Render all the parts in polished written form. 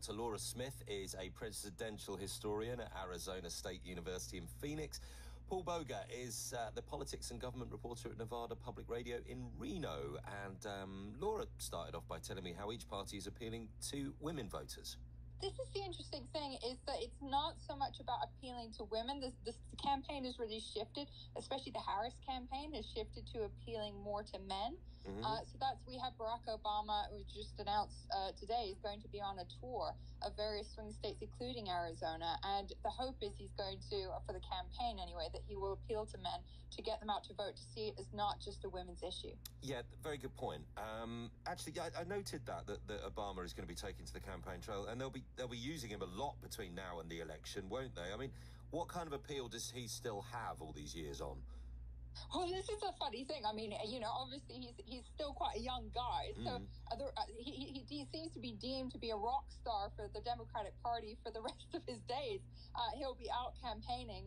Dr. Laura Smith is a presidential historian at Arizona State University in Phoenix. Paul Boga is the politics and government reporter at Nevada Public Radio in Reno. And Laura started off by telling me how each party is appealing to women voters. This is the interesting thing, is that it's not so much about appealing to women. The campaign has really shifted, especially the Harris campaign has shifted to appealing more to men. So we have Barack Obama, who just announced today, is going to be on a tour of various swing states, including Arizona. And the hope is he's going to, for the campaign anyway, that he will appeal to men to get them out to vote, to see it as not just a women's issue. Yeah, very good point. Actually, I noted that Obama is going to be taken to the campaign trail, and they'll be using him a lot between now and the election, won't they? I mean, what kind of appeal does he still have all these years on? Well, this is a funny thing. I mean, obviously he's still quite a young guy, so he seems to be deemed to be a rock star for the Democratic Party for the rest of his days. He'll be out campaigning,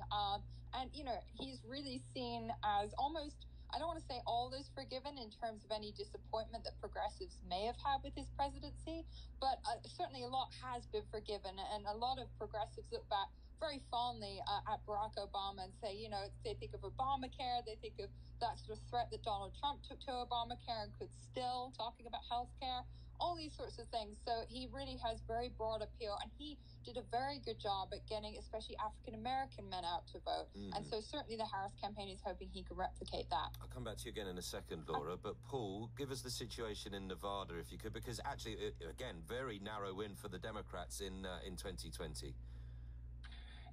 and he's really seen as almost, I don't want to say all is forgiven in terms of any disappointment that progressives may have had with his presidency, but certainly a lot has been forgiven, and a lot of progressives look back very fondly at Barack Obama and say, they think of Obamacare, they think of that sort of threat that Donald Trump took to Obamacare and could still, talking about health care, all these sorts of things. So he really has very broad appeal, and he did a very good job at getting especially African-American men out to vote. And so certainly the Harris campaign is hoping he can replicate that. I'll come back to you again in a second, Laura, but Paul, give us the situation in Nevada, if you could, because actually, again, very narrow win for the Democrats in 2020.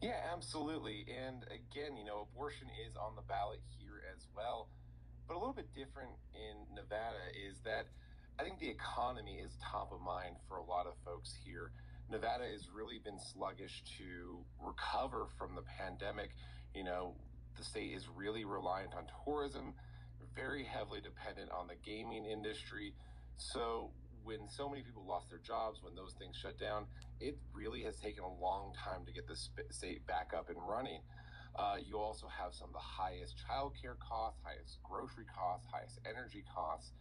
Yeah, absolutely. And again, abortion is on the ballot here as well. But a little bit different in Nevada is that I think the economy is top of mind for a lot of folks here. Nevada has really been sluggish to recover from the pandemic. The state is really reliant on tourism, very heavily dependent on the gaming industry. So when so many people lost their jobs, when those things shut down, it really has taken a long time to get the state back up and running. You also have some of the highest childcare costs, highest grocery costs, highest energy costs.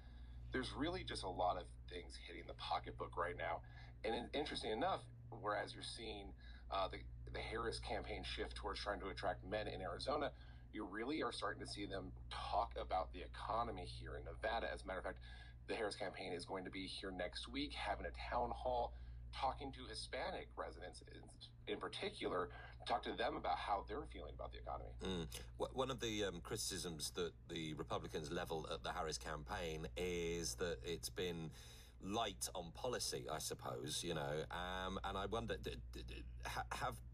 There's really just a lot of things hitting the pocketbook right now. And interesting enough, whereas you're seeing the Harris campaign shift towards trying to attract men in Arizona, you really are starting to see them talk about the economy here in Nevada. As a matter of fact, the Harris campaign is going to be here next week, having a town hall, talking to Hispanic residents in particular, talk to them about how they're feeling about the economy. One of the criticisms that the Republicans level at the Harris campaign is that it's been light on policy, I suppose, and I wonder,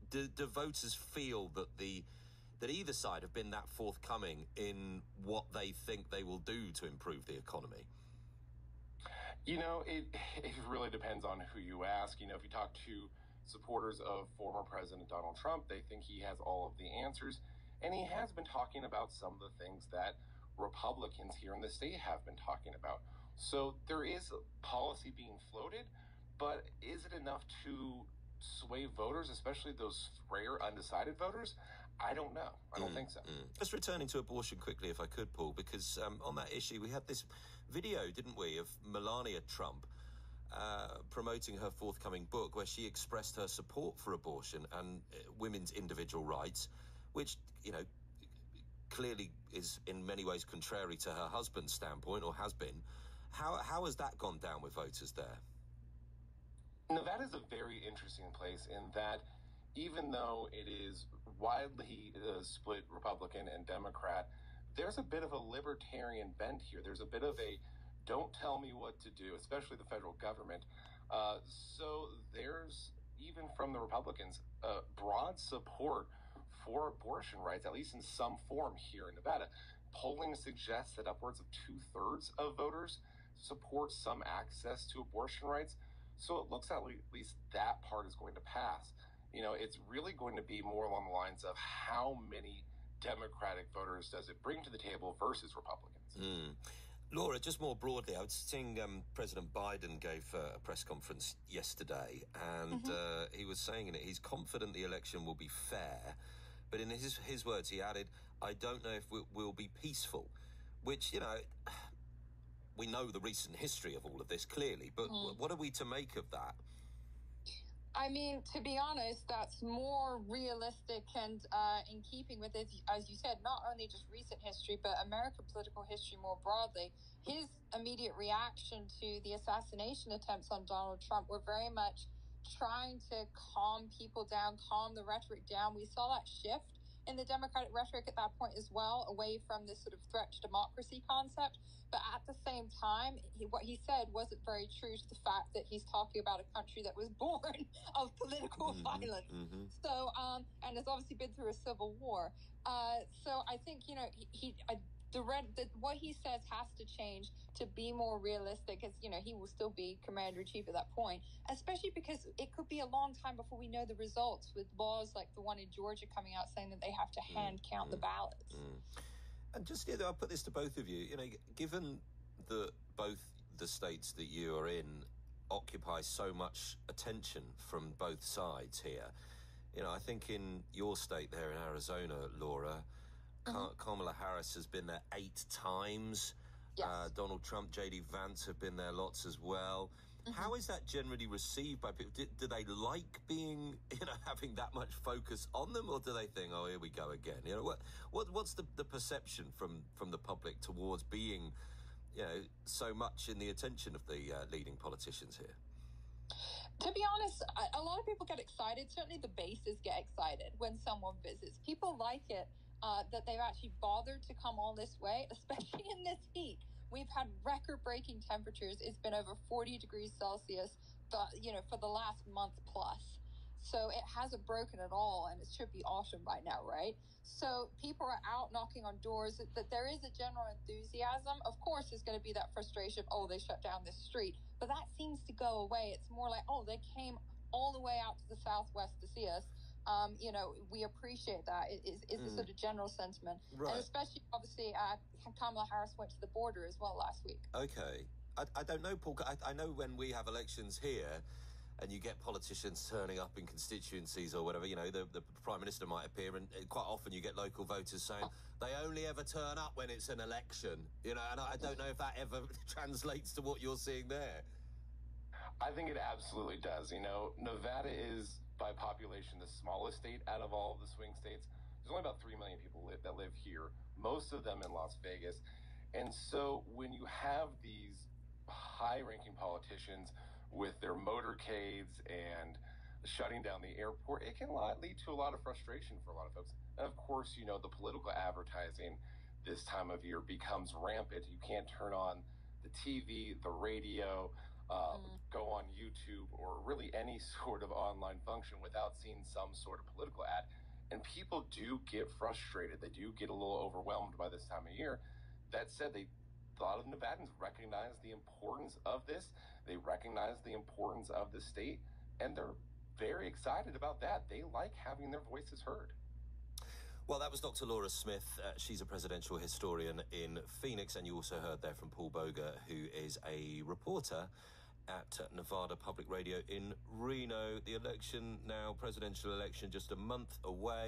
do voters feel that either side have been that forthcoming in what they think they will do to improve the economy? It really depends on who you ask. If you talk to supporters of former President Donald Trump, they think he has all of the answers. And he has been talking about some of the things that Republicans here in the state have been talking about. So there is a policy being floated, but is it enough to sway voters, especially those rare undecided voters? I don't know. I don't think so. Just returning to abortion quickly, if I could, Paul, because on that issue, we had this video, didn't we, of Melania Trump promoting her forthcoming book where she expressed her support for abortion and women's individual rights, which, clearly is in many ways contrary to her husband's standpoint, or has been. How has that gone down with voters there? Nevada is a very interesting place in that even though it is widely split Republican and Democrat, there's a bit of a libertarian bent here. There's a bit of a don't tell me what to do, especially the federal government. So there's, even from the Republicans, broad support for abortion rights, at least in some form here in Nevada. Polling suggests that upwards of 2/3 of voters support some access to abortion rights. So it looks at least that part is going to pass. It's really going to be more along the lines of how many Democratic voters does it bring to the table versus Republicans. Laura, just more broadly, I was seeing President Biden gave a press conference yesterday, and he was saying in it he's confident the election will be fair, but in his words he added, I don't know if we'll be peaceful, which, we know the recent history of all of this clearly, but what are we to make of that? I mean, to be honest, that's more realistic and in keeping with, as you said, not only just recent history, but American political history more broadly. His immediate reaction to the assassination attempts on Donald Trump were very much trying to calm people down, calm the rhetoric down. We saw that shift in the Democratic rhetoric at that point as well, away from this sort of threat to democracy concept. But at the same time, what he said wasn't very true to the fact that he's talking about a country that was born of political violence. So, and has obviously been through a civil war. So I think, what he says has to change to be more realistic, as he will still be commander-in-chief at that point, especially because it could be a long time before we know the results, with laws like the one in Georgia coming out saying that they have to hand count the ballots. And just, I'll put this to both of you, given that both the states that you are in occupy so much attention from both sides here, I think in your state there in Arizona, Laura, Kamala Harris has been there 8 times. Yes. Donald Trump, J.D. Vance have been there lots as well. How is that generally received by people? Do they like being, having that much focus on them, or do they think, oh, here we go again? What's the perception from the public towards being, so much in the attention of the leading politicians here? To be honest, a lot of people get excited. Certainly the bases get excited when someone visits. People like it that they've actually bothered to come all this way, especially in this heat. We've had record-breaking temperatures. It's been over 40 degrees Celsius, for the last month plus. So it hasn't broken at all, and it should be autumn by now, right? So people are out knocking on doors. That there is a general enthusiasm. Of course, there's going to be that frustration of, they shut down this street. But that seems to go away. It's more like, they came all the way out to the Southwest to see us. We appreciate that. Is the sort of general sentiment. Right. And especially, obviously, Kamala Harris went to the border as well last week. Okay. I don't know, Paul. I know when we have elections here and you get politicians turning up in constituencies or whatever, the Prime Minister might appear, and quite often you get local voters saying they only ever turn up when it's an election, and I don't know if that ever translates to what you're seeing there. I think it absolutely does. Nevada is, by population, the smallest state out of all of the swing states. There's only about 3 million people that live here, most of them in Las Vegas. And so when you have these high-ranking politicians with their motorcades and shutting down the airport, it can lead to a lot of frustration for a lot of folks. And of course, the political advertising this time of year becomes rampant. You can't turn on the TV, the radio, go on YouTube, or really any sort of online function without seeing some sort of political ad. And people do get frustrated. They do get a little overwhelmed by this time of year. That said, a lot of Nevadans recognize the importance of this. They recognize the importance of the state, and they're very excited about that. They like having their voices heard. Well, that was Dr. Laura Smith. She's a presidential historian in Phoenix, and you also heard there from Paul Boger, who is a reporter at Nevada Public Radio in Reno. The election now, presidential election, just a month away.